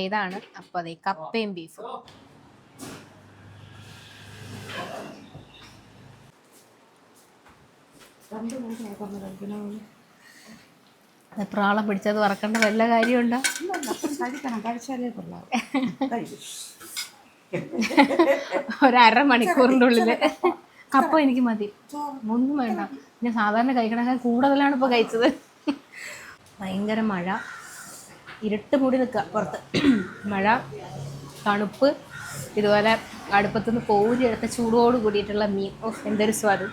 ഇതാണ്. അപ്പോൾ അതെ കപ്പയും ബീഫും. പ്രാളം പിടിച്ചത് വറക്കേണ്ട വല്ല കാര്യമുണ്ടോ? ഒരമണിക്കൂറിൻ്റെ ഉള്ളിൽ കപ്പ എനിക്ക് മതി, ഒന്നും വേണ്ട. ഞാൻ സാധാരണ കഴിക്കണേക്കാൾ കൂടുതലാണ് ഇപ്പോൾ കഴിച്ചത്. ഭയങ്കര മഴ, ഇരുട്ട് മൂടി നിൽക്കുക പുറത്ത്. മഴ, തണുപ്പ്, ഇതുപോലെ അടുപ്പത്തുനിന്ന് കോരിയെടുത്ത ചൂടോട് കൂടിയിട്ടുള്ള മീൻ. എന്തൊരു സ്വാദ്.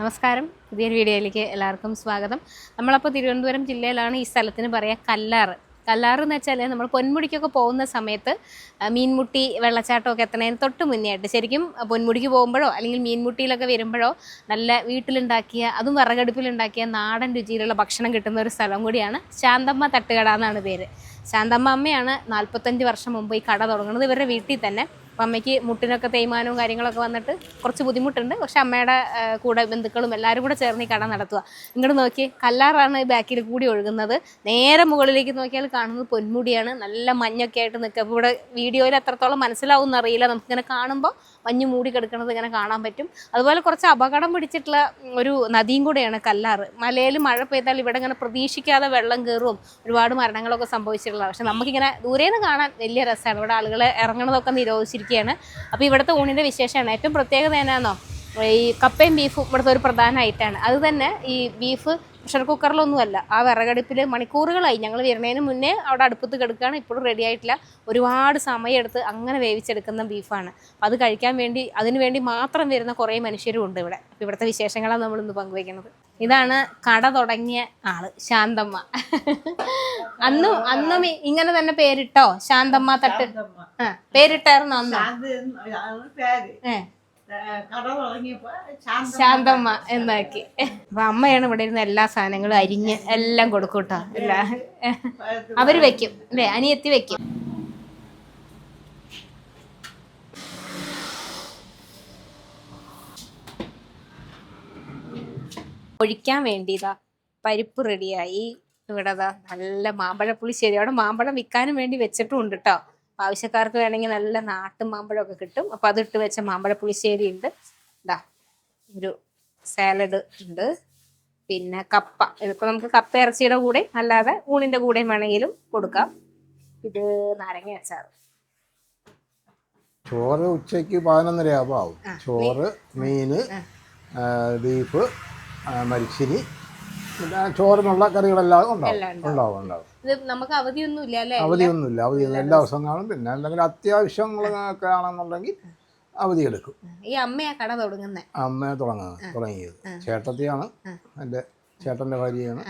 നമസ്കാരം, പുതിയൊരു വീഡിയോയിലേക്ക് എല്ലാവർക്കും സ്വാഗതം. നമ്മളപ്പോൾ തിരുവനന്തപുരം ജില്ലയിലാണ്. ഈ സ്ഥലത്തിന് പറയുക കല്ലാറ്. കല്ലാറ് എന്ന് വെച്ചാൽ നമ്മൾ പൊന്മുടിക്കൊക്കെ പോകുന്ന സമയത്ത് മീൻമുട്ടി വെള്ളച്ചാട്ടമൊക്കെ എത്തുന്നതിന് തൊട്ട് മുന്നേ ആയിട്ട്, ശരിക്കും പൊന്മുടിക്ക് പോകുമ്പോഴോ അല്ലെങ്കിൽ മീൻമുട്ടിയിലൊക്കെ വരുമ്പോഴോ നല്ല വീട്ടിലുണ്ടാക്കിയ, അതും വിറകടുപ്പിലുണ്ടാക്കിയ നാടൻ രുചിയിലുള്ള ഭക്ഷണം കിട്ടുന്ന ഒരു സ്ഥലം കൂടിയാണ്. ശാന്തമ്മ തട്ടുകട എന്നാണ് പേര്. ശാന്തമ്മ അമ്മയാണ് 45 വർഷം മുമ്പ് ഈ കട തുടങ്ങുന്നത്, ഇവരുടെ വീട്ടിൽ തന്നെ. അപ്പം അമ്മയ്ക്ക് മുട്ടിനൊക്കെ തേയ്മാനവും കാര്യങ്ങളൊക്കെ വന്നിട്ട് കുറച്ച് ബുദ്ധിമുട്ടുണ്ട്. പക്ഷെ അമ്മയുടെ കൂടെ ബന്ധുക്കളും എല്ലാവരും കൂടെ ചേർന്ന് ഈ കട നടത്തുക. ഇങ്ങോട്ട് നോക്കി, കല്ലാറാണ് ബാക്കിൽ കൂടി ഒഴുകുന്നത്. നേരെ മുകളിലേക്ക് നോക്കിയാൽ കാണുന്നത് പൊന്മുടിയാണ്. നല്ല മഞ്ഞൊക്കെ ആയിട്ട് നിൽക്കുക. അപ്പോൾ ഇവിടെ വീഡിയോയിൽ എത്രത്തോളം മനസ്സിലാവും എന്നറിയില്ല. നമുക്കിങ്ങനെ കാണുമ്പോൾ മഞ്ഞ് മൂടി കിടക്കുന്നത് ഇങ്ങനെ കാണാൻ പറ്റും. അതുപോലെ കുറച്ച് അപകടം പിടിച്ചിട്ടുള്ള ഒരു നദിയും കൂടെയാണ് കല്ലാറ്. മലയിൽ മഴ പെയ്താൽ ഇവിടെ ഇങ്ങനെ പ്രതീക്ഷിക്കാതെ വെള്ളം കയറും, ഒരുപാട് മരണങ്ങളൊക്കെ സംഭവിച്ചിട്ടുള്ള. പക്ഷെ നമുക്കിങ്ങനെ ദൂരേന്ന് കാണാൻ വലിയ രസമാണ്. ഇവിടെ ആളുകൾ ഇറങ്ങണതൊക്കെ നിരോധിച്ചിരിക്കുകയാണ്. അപ്പോൾ ഇവിടുത്തെ ഊണിൻ്റെ വിശേഷമാണ്. ഏറ്റവും പ്രത്യേകത എന്നാന്നോ, ഈ കപ്പയും ബീഫും ഇവിടുത്തെ ഒരു പ്രധാനമായിട്ടാണ്. അത് തന്നെ ഈ ബീഫ് പ്രഷർ കുക്കറിലൊന്നുമല്ല, ആ വിറകടുപ്പിൽ മണിക്കൂറുകളായി. ഞങ്ങൾ വരുന്നതിന് മുന്നേ അവിടെ അടുപ്പത്ത് കിടക്കുകയാണ്, ഇപ്പോഴും റെഡി ആയിട്ടില്ല. ഒരുപാട് സമയമെടുത്ത് അങ്ങനെ വേവിച്ചെടുക്കുന്ന ബീഫാണ്. അത് കഴിക്കാൻ വേണ്ടി, അതിനു വേണ്ടി മാത്രം വരുന്ന കുറേ മനുഷ്യരും ഉണ്ട് ഇവിടെ. അപ്പോൾ ഇവിടുത്തെ വിശേഷങ്ങളാണ് നമ്മളിന്ന് പങ്കുവയ്ക്കുന്നത്. ഇതാണ് കട തുടങ്ങിയ ആള്, ശാന്തമ്മ. അന്നും ഇങ്ങനെ തന്നെ പേരിട്ടോ, ശാന്തമ്മ തട്ട്? പേരിട്ടായിരുന്നു അന്ന്? ശാന്തമ്മ എന്നാക്കി. അപ്പൊ അമ്മയാണ് ഇവിടെ ഇരുന്ന് എല്ലാ സാധനങ്ങളും അരിഞ്ഞ് എല്ലാം കൊടുക്കും കേട്ടോ. അവര് വെക്കും അല്ലേ, അനിയത്തി വെക്കും. ഒഴിക്കാൻ വേണ്ടിയതാ പരിപ്പ് റെഡിയായി. ഇവിടെ നല്ല മാമ്പഴപ്പുളിശ്ശേരി. അവിടെ മാമ്പഴം വിൽക്കാനും വേണ്ടി വെച്ചിട്ടും ഉണ്ട് കേട്ടോ. ആവശ്യക്കാർക്ക് വേണമെങ്കിൽ നല്ല നാട്ടു മാമ്പഴമൊക്കെ കിട്ടും. അപ്പം അതിട്ട് വെച്ച മാമ്പഴപ്പുളിശ്ശേരി ഉണ്ട്. ഇതാ ഒരു സാലഡ് ഉണ്ട്. പിന്നെ കപ്പ. ഇതിപ്പോൾ നമുക്ക് കപ്പ ഇറച്ചിയുടെ കൂടെ അല്ലാതെ ഊണിൻ്റെ കൂടെയും വേണമെങ്കിലും കൊടുക്കാം. ഇത് നാരങ്ങ അച്ചാർ. ചോറ് ഉച്ചയ്ക്ക് 11:30 ആവും. ചോറ്, മീന്, ബീഫ്, മരിച്ചിനി, ചോറിനുള്ള കറികളെല്ലാം ഉണ്ടാവും. നമുക്ക് അവധിയൊന്നുമില്ല. അവധിയൊന്നുമില്ല. എല്ലാ ദിവസവും കാണും. പിന്നെ എന്തെങ്കിലും അത്യാവശ്യങ്ങളൊക്കെ ആണെന്നുണ്ടെങ്കിൽ അവധി എടുക്കും. ഈ അമ്മയാ കട തുടങ്ങുന്നത്? അമ്മ തുടങ്ങിയത് ചേട്ടത്തിയാണ്, എൻ്റെ ചേട്ടൻ്റെ ഭാര്യയാണ്.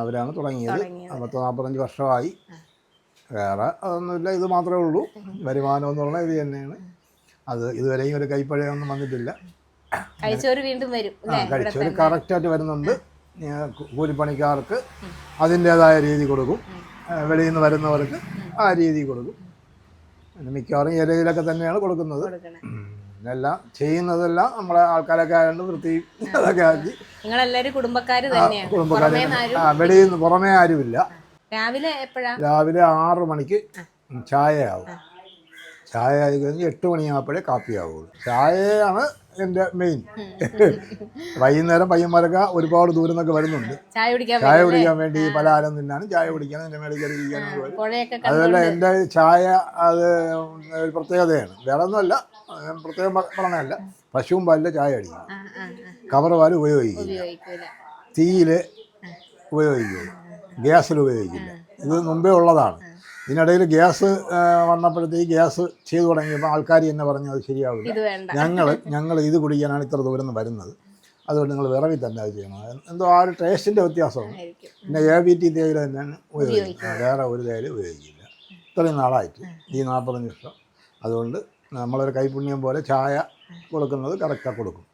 അവരാണ് തുടങ്ങിയത്. 45 വർഷമായി. വേറെ അതൊന്നുമില്ല, ഇത് മാത്രമേ ഉള്ളൂ. വരുമാനം എന്ന് പറഞ്ഞാൽ ഇത് തന്നെയാണ്. അത് ഇതുവരെയും ഒരു കൈപ്പഴയൊന്നും വന്നിട്ടില്ല. കഴിച്ചവർ വീണ്ടും വരും. കഴിച്ചവർ കറക്റ്റായിട്ട് വരുന്നുണ്ട്. കൂലിപ്പണിക്കാർക്ക് അതിൻ്റേതായ രീതി കൊടുക്കും, വെളിയിൽ നിന്ന് വരുന്നവർക്ക് ആ രീതി കൊടുക്കും. പിന്നെ മിക്കവാറും ഇലയിലൊക്കെ തന്നെയാണ് കൊടുക്കുന്നത്. എല്ലാം ചെയ്യുന്നതെല്ലാം നമ്മളെ ആൾക്കാരൊക്കെ ആയതുകൊണ്ട് വൃത്തിയും അതൊക്കെ ആക്കി. കുടുംബക്കാർ വെളിയിൽ നിന്ന് പുറമേ ആരുമില്ല. രാവിലെ 6 മണിക്ക് ചായയാവും. ചായ ആയി കഴിഞ്ഞ് 8 മണിയാകുമ്പോഴേ കാപ്പിയാവുള്ളൂ. ചായയാണ് എൻ്റെ മെയിൻ. വൈകുന്നേരം പയ്യന്മാരൊക്കെ ഒരുപാട് ദൂരം നിന്നൊക്കെ വരുന്നുണ്ട് ചായ കുടിക്കാൻ വേണ്ടി. പലഹാരം തിന്നാനും ചായ കുടിക്കാനും എൻ്റെ മേളിൽ കയറിയിരിക്കാനും. അതുപോലെ എൻ്റെ ചായ അത് ഒരു പ്രത്യേകതയാണ്. വേറെ ഒന്നുമല്ല, പ്രത്യേകം പറഞ്ഞതല്ല. പശുവും പാലിൽ ചായ അടിക്കും. കവർ പാൽ ഉപയോഗിക്കില്ല, തീയിൽ ഉപയോഗിക്കില്ല, ഗ്യാസിൽ ഉപയോഗിക്കില്ല. ഇത് മുമ്പേ ഉള്ളതാണ്. ഇതിനിടയിൽ ഗ്യാസ് വന്നപ്പോഴത്തേക്ക് ഗ്യാസ് ചെയ്തു തുടങ്ങിയപ്പോൾ ആൾക്കാർ എന്നെ പറഞ്ഞു അത് ശരിയാവില്ല, ഞങ്ങൾ ഇത് കുടിക്കാനാണ് ഇത്ര ദൂരം നിന്ന് വരുന്നത്, അതുകൊണ്ട് നിങ്ങൾ വിറവിൽ തന്നെ അത് ചെയ്യണം. എന്തോ ആ ഒരു ടേസ്റ്റിൻ്റെ വ്യത്യാസമാണ്. പിന്നെ ABT തേയില തന്നെയാണ് ഉപയോഗിക്കുന്നത്, വേറെ ഒരു തേയില ഉപയോഗിക്കില്ല. ഇത്രയും നാളായിട്ട് ഈ 45 വർഷം. അതുകൊണ്ട് നമ്മളൊരു കൈപുണ്യം പോലെ ചായ കൊടുക്കുന്നത് കറക്റ്റായി കൊടുക്കും.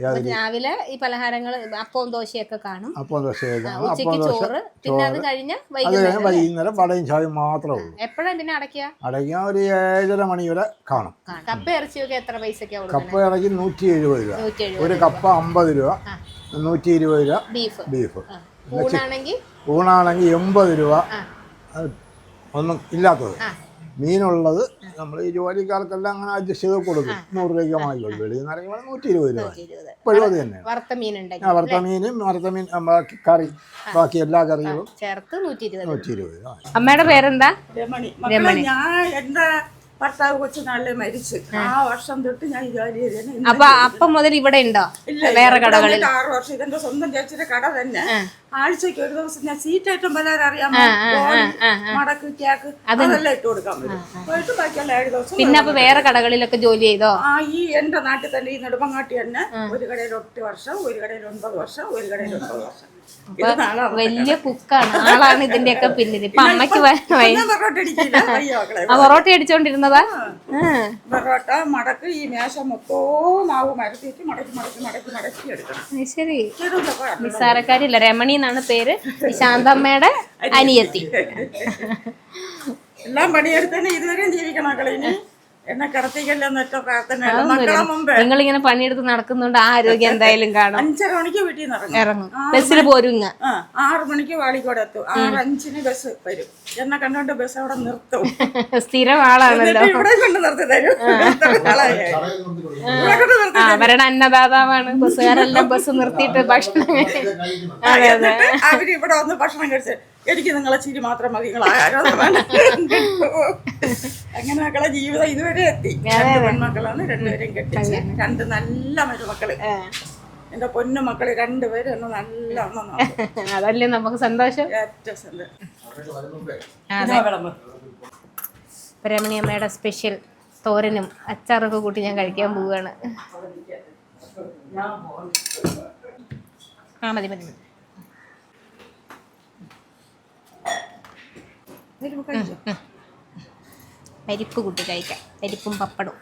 രാവിലെ ഈ പലഹാരങ്ങൾ അപ്പവും ദോശയൊക്കെ കാണും, അപ്പം ദോശയൊക്കെ ഉച്ചയ്ക്ക് ചോറ്, പിന്നെ അത് കഴിഞ്ഞ് അത് കഴിഞ്ഞ് വൈകുന്നേരം വടയും ചായയും മാത്രമേ ഉള്ളൂ. എപ്പോഴാണ് പിന്നെ അടയ്ക്കുക? അടയ്ക്കാൻ ഒരു 7:30 മണി വരെ കാണും. കപ്പ ഇറച്ചിയൊക്കെ എത്ര പൈസക്കാണ്? കപ്പ ഇറച്ചി 170 രൂപ, ഒരു കപ്പ 50 രൂപ, 120 രൂപ ബീഫ്. ഊണാണെങ്കിൽ 80 രൂപ. ഒന്നും ഇല്ലാത്തത് മീനുള്ളത് നമ്മൾ ഈ ജോലിക്കാർക്കെല്ലാം അങ്ങനെ അഡ്ജസ്റ്റ് ചെയ്ത് കൊടുക്കും. 100 രൂപയ്ക്ക് വാങ്ങിക്കോളും. വെളിയിൽ നിന്ന് ഇറങ്ങി 120 രൂപ. ഇപ്പോഴും അത് തന്നെയാണ്. വറുത്ത മീൻ ബാക്കി കറി, ബാക്കി എല്ലാ കറികളും ചേർത്ത് 120 രൂപ. അമ്മയുടെ പേരെന്താ? രമണി. ഞാൻ എന്റെ ഭർത്താവ് കൊച്ചുനാളിലെ മരിച്ചു. ആ വർഷം തൊട്ട് ഞാൻ ജോലി ചെയ്തേ. അപ്പൊ അപ്പം മുതൽ ഇവിടെ ഉണ്ടോ? വേറെ കടകളിൽ 6 വർഷം. ഇതെന്റെ സ്വന്തം ചേച്ചിയുടെ കട തന്നെ. ആഴ്ചക്ക് ഒരു ദിവസം ഞാൻ സീറ്റ് ഐറ്റം പലരും അറിയാമോ, മടക്ക് കേക്ക് അതെല്ലാം ഇട്ട് കൊടുക്കാൻ പറ്റും. പോയിട്ട് ബാക്കിയുള്ള 7 ദിവസം. പിന്നെ അപ്പൊ വേറെ കടകളിലൊക്കെ ജോലി ചെയ്തോ? ഈ എന്റെ നാട്ടിൽ തന്നെ ഈ നെടുമങ്ങാട്ടി തന്നെ ഒരു കടയിൽ 8 വർഷം, ഒരു കടയിൽ 9 വർഷം, ഒരു കടയിൽ 9 വർഷം. വലിയ കുക്കാണ്, ആളാണ് ഇതിന്റെയൊക്കെ പിന്നിൽ. ഇപ്പൊ അമ്മക്ക് പൊറോട്ട അടിച്ചോണ്ടിരുന്നതാ. പൊറോട്ട മടക്ക് ഈ മേശ മൊത്തവും മാവ് മരത്തിട്ട് മടക്കി മടക്കി മടക്കി മടക്കി എടുക്കണം. ശരി, നിസ്സാരക്കാരില്ല. രമണി എന്നാണ് പേര്. ശാന്തമ്മയുടെ അനിയത്തി. എല്ലാം പണിയെടുത്തന്നെ ഇതുവരെയും ജീവിക്കണം മക്കളെ. ഇനി എന്നെ കടത്തിക്കല്ലെന്നൊക്കെ പ്രാർത്ഥന. മക്കളെ മുമ്പേ നിങ്ങളിങ്ങനെ പണിയെടുത്ത് നടക്കുന്നുണ്ട്, ആരോഗ്യം എന്തായാലും കാണും. 5:30 മണിക്ക് വീട്ടിൽ നിന്ന് ഇറങ്ങും, ബസ്സിൽ പോരും. 6 മണിക്ക് വാളിക്കോട് എത്തും. 6:05 ബസ് വരും. എന്നെ കണ്ടോണ്ട് ബസ് അവിടെ നിർത്തും. സ്ഥിരം ആളാണല്ലോ. ഇവിടെ കൊണ്ട് നിർത്തി തരും. അവരുടെ അന്നദാതാവാണ്. ബസ്സുകാരെല്ലാം ബസ് നിർത്തിയിട്ട് ഭക്ഷണം അവരിവിടെ വന്ന് ഭക്ഷണം കഴിച്ച് എനിക്ക് നിങ്ങളെ ചിരി മാത്രം മതി, നിങ്ങൾ ആഹാരം അങ്ങനെ മക്കളെ ജീവിതം ഇതുവരെ എത്തി. 2 പെൺമക്കളാണ്, 2പേരെയും കെട്ടിച്ച്. 2 നല്ല മരുമക്കള്. എന്റെ പൊന്നു മക്കള് 2 പേരും എന്നെ നല്ല അതല്ലേ നമുക്ക് സന്തോഷം. ഏറ്റവും സന്തോഷം. രമണി അമ്മയുടെ സ്പെഷ്യൽ തോരനും അച്ചാറൊക്കെ കൂട്ടി ഞാൻ കഴിക്കാൻ പോവുകയാണ്. മതി മതി മതി. പരിപ്പ് കൂട്ടി കഴിക്കാം, പരിപ്പും പപ്പടവും.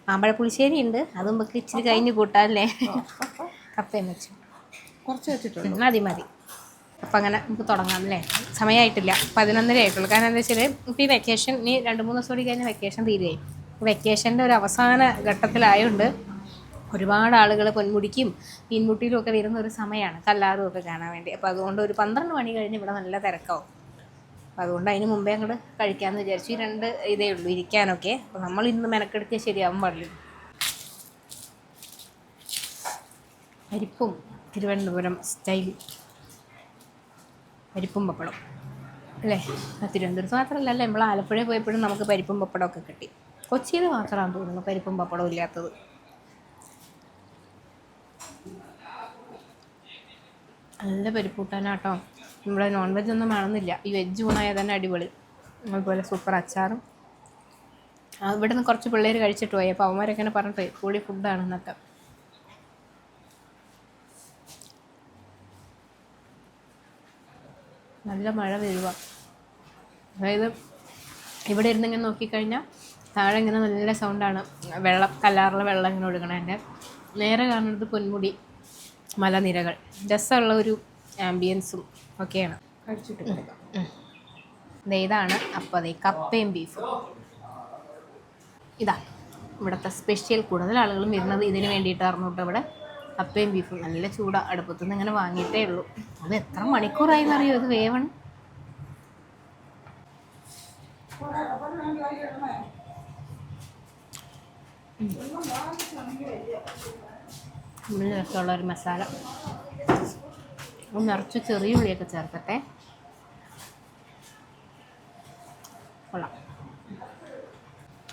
മാമ്പഴ പുളിശ്ശേരി ഉണ്ട്, അതും നമുക്ക് ഇച്ചിരി കഴിഞ്ഞ് കൂട്ടാല്ലേ. കപ്പയും വെച്ചു കുറച്ച് വെച്ചിട്ടുണ്ട്. മതി മതി. അപ്പം അങ്ങനെ നമുക്ക് തുടങ്ങാം അല്ലേ. സമയമായിട്ടില്ല, 11:30 ആയിട്ടുള്ളൂ. കാരണം എന്താ വെച്ചാൽ ഇപ്പോൾ ഈ വെക്കേഷൻ ഇനി 2-3 ദിവസം കൂടി കഴിഞ്ഞാൽ വെക്കേഷൻ തീരുകയും. വെക്കേഷൻ്റെ ഒരു അവസാന ഘട്ടത്തിലായതുകൊണ്ട് ഒരുപാട് ആളുകൾ പൊന്മുടിക്കും മീൻമുട്ടിയിലും ഒക്കെ വരുന്ന ഒരു സമയമാണ്, കല്ലാറും ഒക്കെ കാണാൻ വേണ്ടി. അപ്പോൾ അതുകൊണ്ട് ഒരു 12 മണി കഴിഞ്ഞ് ഇവിടെ നല്ല തിരക്കാവും. അപ്പോൾ അതുകൊണ്ട് അതിന് മുമ്പേ അങ്ങോട്ട് കഴിക്കാമെന്ന് വിചാരിച്ചു. ഈ 2 ഇതേ ഉള്ളൂ ഇരിക്കാനൊക്കെ. അപ്പോൾ നമ്മൾ ഇന്ന് മെനക്കെടുത്തിയാൽ ശരിയാവും പാടില്ല. പരിപ്പും തിരുവനന്തപുരം സ്റ്റൈൽ പരിപ്പും പപ്പടം അല്ലേ. തിരുവനന്തപുരത്ത് മാത്രമല്ല അല്ലേ, നമ്മൾ ആലപ്പുഴ പോയപ്പോഴും നമുക്ക് പരിപ്പും പപ്പടമൊക്കെ കിട്ടി. കൊച്ചിയിൽ മാത്രമാണെന്ന് തോന്നുന്നു പരിപ്പും പപ്പടവും ഇല്ലാത്തത്. നല്ല പരിപ്പ് കൂട്ടാനാട്ടോ. ഇവിടെ നോൺ വെജ് ഒന്നും വേണമെന്നില്ല, ഈ വെജ് ഊണായാൽ തന്നെ അടിപൊളി. അതുപോലെ സൂപ്പർ അച്ചാറും. ഇവിടെ നിന്ന് കുറച്ച് പിള്ളേർ കഴിച്ചിട്ട് പോയി, അപ്പോൾ അവന്മാരൊക്കെ പറഞ്ഞിട്ട് പൊളി ഫുഡാണ് എന്നൊക്കെ. നല്ല മഴ വരുക, അതായത് ഇവിടെ ഇരുന്നിങ്ങനെ നോക്കിക്കഴിഞ്ഞാൽ താഴെ ഇങ്ങനെ നല്ല സൗണ്ടാണ്. വെള്ളം, കല്ലാറിലെ വെള്ളം ഇങ്ങനെ ഒഴുകണതിൻ്റെ. നേരെ കാണുന്നത് പൊന്മുടി മലനിരകൾ. രസമുള്ള ഒരു ആംബിയൻസും ഒക്കെയാണ്. ഇതാണ് അപ്പം കപ്പയും ബീഫും. ഇതാ ഇവിടുത്തെ സ്പെഷ്യൽ. കൂടുതൽ ആളുകളും വരുന്നത് ഇതിന് വേണ്ടിയിട്ടായിരുന്നു കേട്ടോ. ഇവിടെ കപ്പയും ബീഫും നല്ല ചൂടാ. അടുപ്പത്തുനിന്ന് ഇങ്ങനെ വാങ്ങിയിട്ടേ ഉള്ളൂ. അത് എത്ര മണിക്കൂറായി എന്നറിയോ ഇത് വേവണം. ഉള്ളിൽ രസമുള്ളൊരു മസാല. നിറച്ച് ചെറിയ ഉള്ളിയൊക്കെ ചേർക്കട്ടെ. കൊള്ളാം.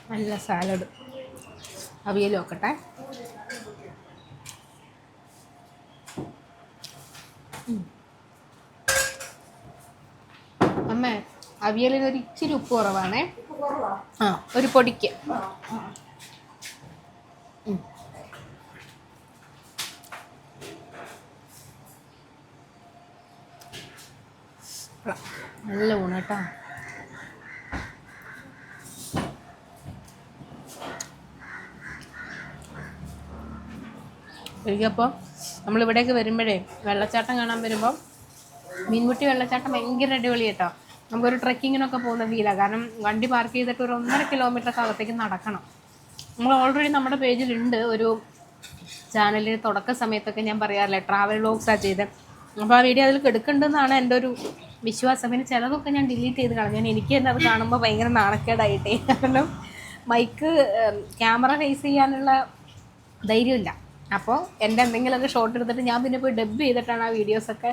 നല്ല സാലഡ്. അവിയലും വെക്കട്ടെ. അമ്മേ, അവിയലിന് ഒരു ഇച്ചിരി ഉപ്പ് കുറവാണേ. ഒരു പൊടിക്ക്. നല്ല ഊണ് കേട്ടോ. എനിക്കപ്പോൾ നമ്മളിവിടേക്ക് വരുമ്പോഴേ വെള്ളച്ചാട്ടം കാണാൻ വരുമ്പോൾ മീൻമുട്ടി വെള്ളച്ചാട്ടം ഭയങ്കര അടിപൊളി കേട്ടോ. നമുക്കൊരു ട്രെക്കിങ്ങിനൊക്കെ പോകുന്ന ഫീലാണ്. കാരണം വണ്ടി പാർക്ക് ചെയ്തിട്ട് ഒരു 1.5 കിലോമീറ്റർ അകത്തേക്ക് നടക്കണം. നമ്മൾ ഓൾറെഡി നമ്മുടെ പേജിലുണ്ട് ഒരു ചാനലിൽ തുടക്ക സമയത്തൊക്കെ ഞാൻ പറയാറില്ലേ ട്രാവൽ വ്ലോഗ്സാണ് ചെയ്തത്. അപ്പോൾ ആ വീഡിയോ അതിൽ എടുക്കേണ്ടതെന്നാണ് എൻ്റെ ഒരു വിശ്വാസം. പിന്നെ ചിലതൊക്കെ ഞാൻ ഡിലീറ്റ് ചെയ്ത് കളഞ്ഞു. എനിക്ക് തന്നെ അത് കാണുമ്പോൾ ഭയങ്കര നാണക്കേടായിട്ടേ. കാരണം മൈക്ക് ക്യാമറ ഫേസ് ചെയ്യാനുള്ള ധൈര്യമില്ല. അപ്പോൾ എൻ്റെ എന്തെങ്കിലുമൊക്കെ ഷോട്ട് എടുത്തിട്ട് ഞാൻ പിന്നെ പോയി ഡബ് ചെയ്തിട്ടാണ് ആ വീഡിയോസൊക്കെ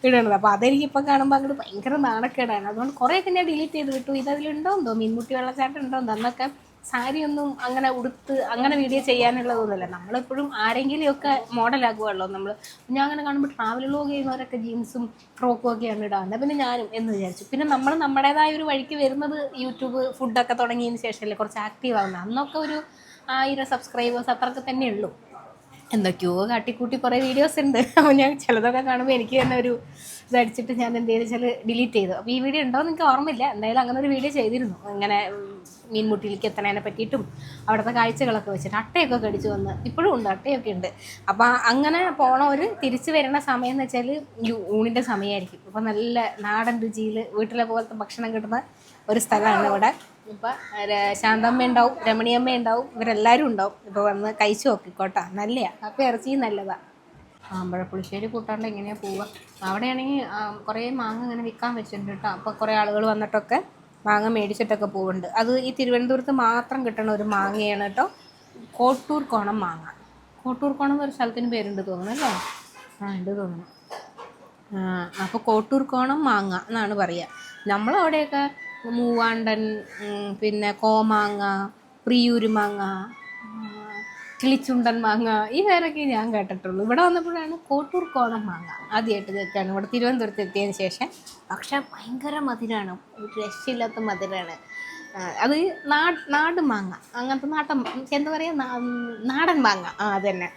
ഇടുന്നത്. അപ്പോൾ അതെനിക്കിപ്പോൾ കാണുമ്പോൾ അങ്ങോട്ട് ഭയങ്കര നാണക്കേടാണ്. അതുകൊണ്ട് കുറേയൊക്കെ ഞാൻ ഡിലീറ്റ് ചെയ്ത് വിട്ടു. ഇതതിലുണ്ടോന്തോ മീൻമുട്ടി വെള്ളച്ചാട്ടം ഉണ്ടോന്തോ. അന്നൊക്കെ സാരിയൊന്നും അങ്ങനെ ഉടുത്ത് അങ്ങനെ വീഡിയോ ചെയ്യാനുള്ളതൊന്നുമില്ല. നമ്മളെപ്പോഴും ആരെങ്കിലുമൊക്കെ മോഡലാക്കുമല്ലോ നമ്മൾ. ഞാൻ അങ്ങനെ കാണുമ്പോൾ ട്രാവൽ വ്ലോഗ് ചെയ്യുന്നവരൊക്കെ ജീൻസും ഫ്രോക്കും ഒക്കെയാണ് ഇടുക. എന്നാൽ പിന്നെ ഞാനും എന്ന് വിചാരിച്ചു. പിന്നെ നമ്മൾ നമ്മുടേതായ ഒരു വഴിക്ക് വരുന്നത് യൂട്യൂബ് ഫുഡൊക്കെ തുടങ്ങിയതിന് ശേഷമല്ലേ കുറച്ച് ആക്റ്റീവ് ആവുന്നത്. അന്നൊക്കെ ഒരു 1000 സബ്സ്ക്രൈബേഴ്സ് അത്രയൊക്കെ തന്നെ ഉള്ളൂ. എന്തൊക്കെയോ കാട്ടിക്കൂട്ടി കുറേ വീഡിയോസ് ഉണ്ട്. അപ്പോൾ ഞാൻ ചിലതൊക്കെ കാണുമ്പോൾ എനിക്ക് തന്നെ ഒരു ഇതടിച്ചിട്ട് ഞാൻ എന്ത് ചെയ്തു വെച്ചാൽ ഡിലീറ്റ് ചെയ്തു. അപ്പോൾ ഈ വീഡിയോ ഉണ്ടോയെന്ന് എനിക്ക് ഓർമ്മയില്ല. എന്തായാലും അങ്ങനെ ഒരു വീഡിയോ ചെയ്തിരുന്നു. ഇങ്ങനെ മീൻമുട്ടിയിലേക്ക് എത്തണതിനെ പറ്റിയിട്ടും അവിടുത്തെ കാഴ്ചകളൊക്കെ വെച്ചിട്ട് അട്ടയൊക്കെ കടിച്ചു വന്ന് ഇപ്പോഴും ഉണ്ട്, അട്ടയൊക്കെ ഉണ്ട്. അപ്പോൾ അങ്ങനെ പോണവർ തിരിച്ചു വരുന്ന സമയം എന്ന് വെച്ചാൽ ഊണിൻ്റെ സമയമായിരിക്കും. അപ്പോൾ നല്ല നാടൻ രുചിയിൽ വീട്ടിലെ പോലത്തെ ഭക്ഷണം കിട്ടുന്ന ഒരു സ്ഥലമാണ് ഇവിടെ. ഇപ്പം ശാന്തമ്മ ഉണ്ടാവും, രമണിയമ്മ ഉണ്ടാവും, ഇവരെല്ലാവരും ഉണ്ടാവും. ഇപ്പോൾ വന്ന് കഴിച്ചു നോക്കിക്കോട്ടെ, നല്ലതാണ്. അപ്പോൾ ഇറച്ചിയും നല്ലതാണ്. മാമ്പഴ പുളിശ്ശേരി കൂട്ടാണ്ട് എങ്ങനെയാണ് പോവുക. അവിടെയാണെങ്കിൽ കുറേ മാങ്ങ ഇങ്ങനെ വിൽക്കാൻ വെച്ചിട്ടുണ്ട് കേട്ടോ. അപ്പോൾ കുറേ ആളുകൾ വന്നിട്ടൊക്കെ മാങ്ങ മേടിച്ചിട്ടൊക്കെ പോകുന്നുണ്ട്. അത് ഈ തിരുവനന്തപുരത്ത് മാത്രം കിട്ടുന്ന ഒരു മാങ്ങയാണ് കേട്ടോ, കോട്ടൂർ കോണം മാങ്ങ. കോട്ടൂർ കോണം എന്നൊരു സ്ഥലത്തിന് പേരുണ്ട് തോന്നുന്നു അല്ലേ? ഉണ്ട് തോന്നുന്നു. അപ്പോൾ കോട്ടൂർ കോണം മാങ്ങ എന്നാണ് പറയുക. നമ്മളവിടെയൊക്കെ മൂവാണ്ടൻ, പിന്നെ കോമാങ്ങ, പ്രിയൂര് മാങ്ങ, കിളിച്ചുണ്ടൻ മാങ്ങ, ഈ പേരൊക്കെ ഞാൻ കേട്ടിട്ടുള്ളൂ. ഇവിടെ വന്നപ്പോഴാണ് കോട്ടൂർ കോണം മാങ്ങ ആദ്യമായിട്ട് കേൾക്കുകയാണ് ഇവിടെ തിരുവനന്തപുരത്ത് എത്തിയതിന് ശേഷം. പക്ഷെ ഭയങ്കര മധുരമാണ്, ഒരു രക്ഷയില്ലാത്ത മധുരമാണ്. അത് നാട് മാങ്ങ, അങ്ങനത്തെ എന്താ പറയുക, നാടൻ മാങ്ങ. അത് തന്നെ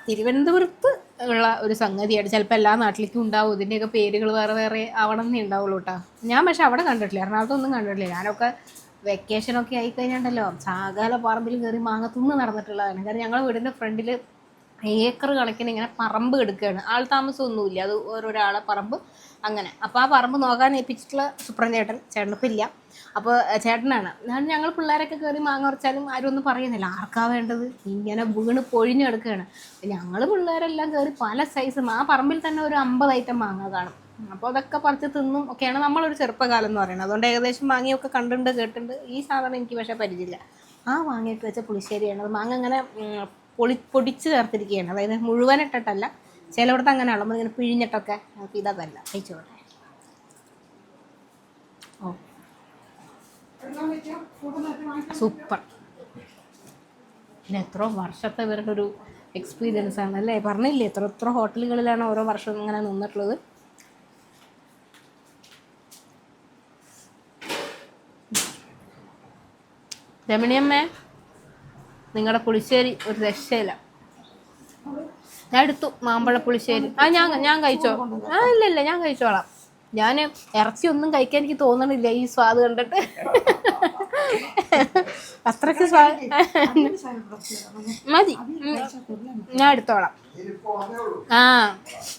തിരുവനന്തപുരത്ത് ഉള്ള ഒരു സംഗതിയാണ്. ചിലപ്പോൾ എല്ലാ നാട്ടിലേക്കും ഉണ്ടാവും. ഇതിൻ്റെയൊക്കെ പേരുകൾ വേറെ വേറെ ആവണമെന്നേ ഉണ്ടാവുള്ളൂ കേട്ടോ. ഞാൻ പക്ഷെ അവിടെ കണ്ടിട്ടില്ല, എറണാകുളത്തൊന്നും കണ്ടിട്ടില്ല. ഞാനൊക്കെ വെക്കേഷനൊക്കെ ആയിക്കഴിഞ്ഞാണ്ടല്ലോ ശാകാല പറമ്പിൽ കയറി മാങ്ങ തിന്ന് നടന്നിട്ടുള്ളതാണ്. കാരണം ഞങ്ങളുടെ വീടിൻ്റെ ഫ്രണ്ടിൽ ഏക്കർ കണക്കിന് ഇങ്ങനെ പറമ്പ് എടുക്കുകയാണ്. ആൾ താമസമൊന്നുമില്ല, അത് ഓരോരാളെ പറമ്പ് അങ്ങനെ. അപ്പോൾ ആ പറമ്പ് നോക്കാൻ ഏൽപ്പിച്ചിട്ടുള്ള സുപ്രൻ ചേട്ടനിപ്പോൾ ഇല്ല. അപ്പോൾ ചേട്ടനാണ്. ഞങ്ങൾ പിള്ളേരൊക്കെ കയറി മാങ്ങ പറിച്ചാലും ആരും ഒന്നും പറയുന്നില്ല. ആർക്കാ വേണ്ടത്, ഇങ്ങനെ വീണ് പൊഴിഞ്ഞെടുക്കുകയാണ്. ഞങ്ങൾ പിള്ളേരെല്ലാം കയറി പല സൈസും ആ പറമ്പിൽ തന്നെ ഒരു 50 ഐറ്റം മാങ്ങ കാണും. അപ്പോൾ അതൊക്കെ പറിച്ച് തിന്നും ഒക്കെയാണ് നമ്മളൊരു ചെറുപ്പകാലം എന്ന് പറയുന്നത്. അതുകൊണ്ട് ഏകദേശം മാങ്ങയൊക്കെ കണ്ടിട്ടുണ്ട്, കേട്ടിട്ടുണ്ട്. ഈ സാധനം എനിക്ക് പക്ഷേ പരിചയമില്ല. ആ മാങ്ങയൊക്കെ വെച്ച പുളിശ്ശേരിയാണ്. അത് മാങ്ങ അങ്ങനെ പൊടിച്ച് ചേർത്തിരിക്കുകയാണ്. അതായത് മുഴുവനിട്ടിട്ടല്ല, ചിലയിടത്ത് അങ്ങനെയാണല്ലോ നമ്മളിങ്ങനെ പിഴിഞ്ഞിട്ടൊക്കെ. അപ്പോൾ ഇതല്ല, കഴിച്ചോട്ടെ. ഓ സൂപ്പർ. പിന്നെ എത്ര വർഷത്തെ ഇവരുടെ ഒരു എക്സ്പീരിയൻസ് ആണ് അല്ലേ? പറഞ്ഞില്ലേ എത്ര ഹോട്ടലുകളിലാണ് ഓരോ വർഷം ഇങ്ങനെ നിന്നിട്ടുള്ളത്. രമണിയമ്മേ, നിങ്ങളുടെ പുളിശ്ശേരി ഒരു രക്ഷയില്ല. ഞാൻ എടുത്തു മാമ്പഴ പുളിശ്ശേരി. ഞാൻ കഴിച്ചോ? ഇല്ല ഞാൻ കഴിച്ചോളാം. ഞാൻ ഇറച്ചി ഒന്നും കഴിക്കാൻ എനിക്ക് തോന്നണില്ല ഈ സ്വാദ് കണ്ടിട്ട്. അത്രയ്ക്ക് സ്വാദ് മതി, ഞാൻ എടുത്തോളാം.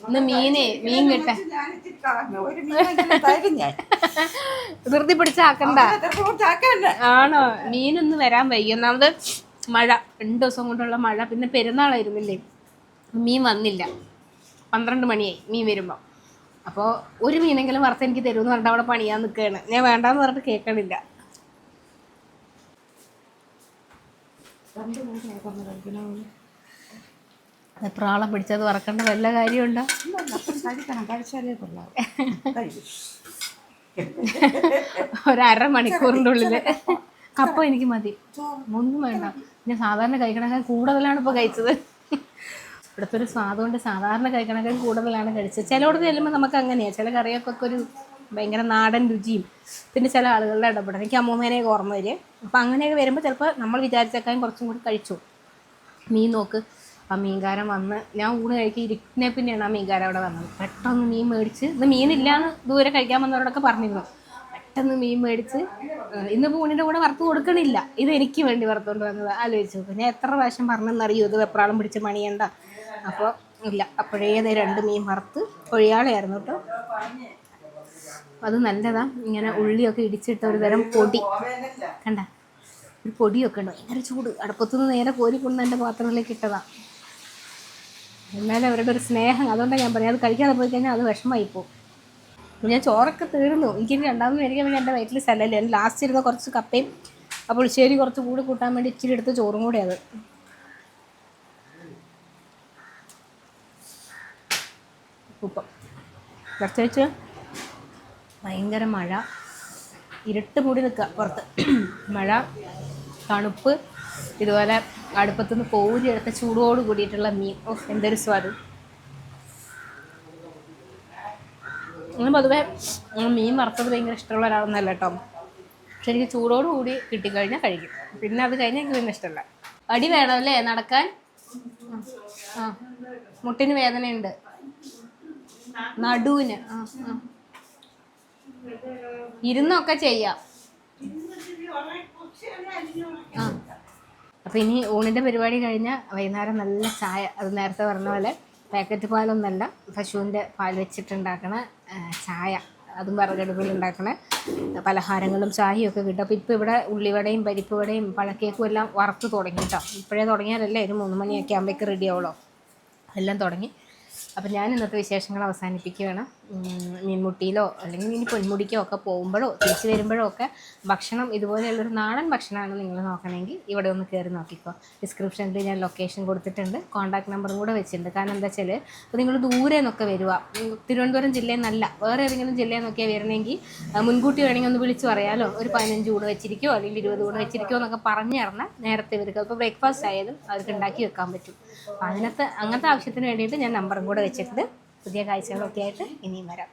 ഇന്ന് മീൻ കിട്ടെ, ധൃതി പിടിച്ചാക്കണ്ട. ആണോ? മീനൊന്ന് വരാൻ വൈകി. ഒന്നാമത് മഴ, 2 ദിവസം കൊണ്ടുള്ള മഴ. പിന്നെ പെരുന്നാളായിരുന്നില്ലേ, മീൻ വന്നില്ല. 12 മണിയായി മീൻ വരുമ്പോൾ. അപ്പോൾ ഒരു മീനെങ്കിലും വറുത്ത് എനിക്ക് തരുമെന്ന് പറഞ്ഞിട്ട് അവിടെ പണിയാൻ നിൽക്കുകയാണ്. ഞാൻ വേണ്ടാന്ന് പറഞ്ഞിട്ട് കേൾക്കണില്ല. പ്രാളം പിടിച്ചത് വറക്കേണ്ട വല്ല കാര്യമുണ്ടോ? ഒരു 1/2 മണിക്കൂറിൻ്റെ ഉള്ളിൽ കപ്പ എനിക്ക് മതി, ഒന്നും വേണ്ട. ഞാൻ സാധാരണ കഴിക്കണേക്കാൾ കൂടുതലാണ് ഇപ്പോൾ കഴിച്ചത്. ഇവിടുത്തെ ഒരു സ്വാദ് കൊണ്ട് സാധാരണ കഴിക്കണേക്കാൾ കൂടുതലാണ് കഴിച്ചത്. ചിലയിടത്ത് ചെല്ലുമ്പോൾ നമുക്ക് അങ്ങനെയാണ്, ചില കറികൾക്കൊക്കെ ഒരു ഭയങ്കര നാടൻ രുചിയും പിന്നെ ചില ആളുകളുടെ ഇടപെടൽ. എനിക്ക് അമ്മൂമ്മേനെയൊക്കെ ഓർമ്മ വരും. അപ്പോൾ അങ്ങനെയൊക്കെ വരുമ്പോൾ ചിലപ്പോൾ നമ്മൾ വിചാരിച്ചേക്കാളും കുറച്ചും കൂടി കഴിച്ചു. മീൻ നോക്ക്, ആ മീൻകാരൻ വന്ന് ഞാൻ ഊണ് കഴിക്കാൻ ഇരിക്കുന്നേ പിന്നെയാണ് ആ മീൻകാരൻ അവിടെ വന്നത്. പെട്ടെന്ന് മീൻ മേടിച്ച്, ഇന്ന് മീനില്ലാന്ന് ദൂരെ കഴിക്കാൻ വന്നവരോടൊക്കെ പറഞ്ഞിരുന്നു. പെട്ടെന്ന് മീൻ മേടിച്ച് ഇന്ന് ഊണിൻ്റെ കൂടെ വറുത്ത് കൊടുക്കണില്ല, ഇത് എനിക്ക് വേണ്ടി വറുത്തുകൊണ്ട് വന്നത്. ആലോചിച്ചു. ഞാൻ എത്ര പ്രാവശ്യം പറഞ്ഞെന്നറിയോ ഇത് വെപ്രാളം പിടിച്ച് പണിയണ്ട, അപ്പോൾ ഇല്ല, അപ്പോഴേ അത് 2 മീൻ വറുത്ത് കൊഴിയാളയായിരുന്നു കേട്ടോ. അത് നല്ലതാ. ഇങ്ങനെ ഉള്ളിയൊക്കെ ഇടിച്ചിട്ട ഒരു തരം പൊടി കണ്ട, ഒരു പൊടിയൊക്കെ ഉണ്ട്. ഭയങ്കര ചൂട്. അടുപ്പത്തുനിന്ന് നേരെ കോരിക്കൊണ്ട് എൻ്റെ പാത്രത്തിലേക്ക് ഇട്ടതാണ്. എന്നാലും അവരുടെ ഒരു സ്നേഹം, അതുകൊണ്ടാണ് ഞാൻ പറയാം, അത് കഴിക്കാതെ പോയി കഴിഞ്ഞാൽ അത് വിഷമമായി പോകും. ഞാൻ ചോറൊക്കെ തീർന്നു. എനിക്ക് രണ്ടാമത് മേടിക്കാൻ വേണ്ടി എൻ്റെ വയറ്റിൽ സ്ഥലമല്ല. ഞാൻ ലാസ്റ്റ് ഇരുന്ന കുറച്ച് കപ്പയും അപ്പോൾ പുളിശ്ശേരി കുറച്ച് കൂടി കൂട്ടാൻ വേണ്ടി ഇച്ചിരി എടുത്ത് ചോറും കൂടെ അത്. ഉപ്പം പ്രത്യേകിച്ച് ഭയങ്കര മഴ, ഇരുട്ട് മൂടി നിൽക്കുക പുറത്ത്. മഴ, തണുപ്പ്, ഇതുപോലെ അടുപ്പത്തുനിന്ന് കോരി എടുത്ത ചൂടോട് കൂടിയിട്ടുള്ള മീൻ. എന്തൊരു സ്വാദ്. അങ്ങനെ പൊതുവേ മീൻ വറുത്തത് ഭയങ്കര ഇഷ്ടമുള്ള ഒരാളൊന്നല്ല കേട്ടോ. പക്ഷെ എനിക്ക് ചൂടോട് കൂടി കിട്ടിക്കഴിഞ്ഞാൽ കഴിക്കും. പിന്നെ അത് കഴിഞ്ഞാൽ എനിക്ക് പിന്നെ ഇഷ്ടമല്ല. അടി വേണമല്ലേ നടക്കാൻ? ആ, മുട്ടിന് വേദനയുണ്ട്, നടുവിന്. ഇരുന്നൊക്കെ ചെയ്യാം. അപ്പോൾ ഇനി ഊണിൻ്റെ പരിപാടി കഴിഞ്ഞാൽ വൈകുന്നേരം നല്ല ചായ. അത് നേരത്തെ പറഞ്ഞ പോലെ പാക്കറ്റ് പാലൊന്നല്ല, പശുവിൻ്റെ പാൽ വെച്ചിട്ടുണ്ടാക്കണ ചായ. അതും വിറകടുപ്പിൽ ഉണ്ടാക്കണ പലഹാരങ്ങളും ചായയും ഒക്കെ കിട്ടും. അപ്പോൾ ഇപ്പോൾ ഇവിടെ ഉള്ളിവടയും പരിപ്പ് വടയും പഴക്കേക്കും എല്ലാം വറുത്ത് തുടങ്ങി കേട്ടോ. ഇപ്പോഴേ തുടങ്ങിയാലല്ലേ ഒരു 3 മണിയൊക്കെ ആകുമ്പോഴേക്ക് റെഡി ആവുള്ളൂ. എല്ലാം തുടങ്ങി. അപ്പം ഞാൻ ഇന്നത്തെ വിശേഷങ്ങൾ അവസാനിപ്പിക്കുകയാണ്. മീൻമുട്ടിയിലോ അല്ലെങ്കിൽ ഇനി പൊന്മുടിക്കോ ഒക്കെ പോകുമ്പോഴോ തിരിച്ച് വരുമ്പോഴോ ഒക്കെ ഭക്ഷണം ഇതുപോലെയുള്ളൊരു നാടൻ ഭക്ഷണമാണ് നിങ്ങൾ നോക്കണമെങ്കിൽ ഇവിടെ ഒന്ന് കയറി നോക്കിക്കോ. ഡിസ്ക്രിപ്ഷനിൽ ഞാൻ ലൊക്കേഷൻ കൊടുത്തിട്ടുണ്ട്, കോൺടാക്ട് നമ്പറും കൂടെ വെച്ചിട്ടുണ്ട്. കാരണം എന്താ വെച്ചാൽ ഇപ്പോൾ നിങ്ങൾ ദൂരെ നിന്നൊക്കെ വരിക, തിരുവനന്തപുരം ജില്ലയിൽ നിന്നല്ല വേറെ ഏതെങ്കിലും ജില്ലയിൽ നിന്നൊക്കെ വരണമെങ്കിൽ മുൻകൂട്ടി വേണമെങ്കിൽ ഒന്ന് വിളിച്ച് പറയാമല്ലോ. ഒരു 15 ഊണ് വെച്ചിരിക്കുമോ അല്ലെങ്കിൽ 20 ഊണ് വെച്ചിരിക്കുമോ എന്നൊക്കെ പറഞ്ഞു തരണം നേരത്തെ ഇവർക്ക്. അപ്പോൾ ബ്രേക്ക്ഫാസ്റ്റ് ആയാലും അവർക്ക് ഉണ്ടാക്കി വെക്കാൻ പറ്റും. അപ്പോൾ അങ്ങനത്തെ ആവശ്യത്തിന് വേണ്ടിയിട്ട് ഞാൻ നമ്പറും കൂടെ വെച്ചിട്ടുണ്ട്. പുതിയ കാഴ്ചകളൊക്കെ ആയിട്ട് ഇനിയും വരാം.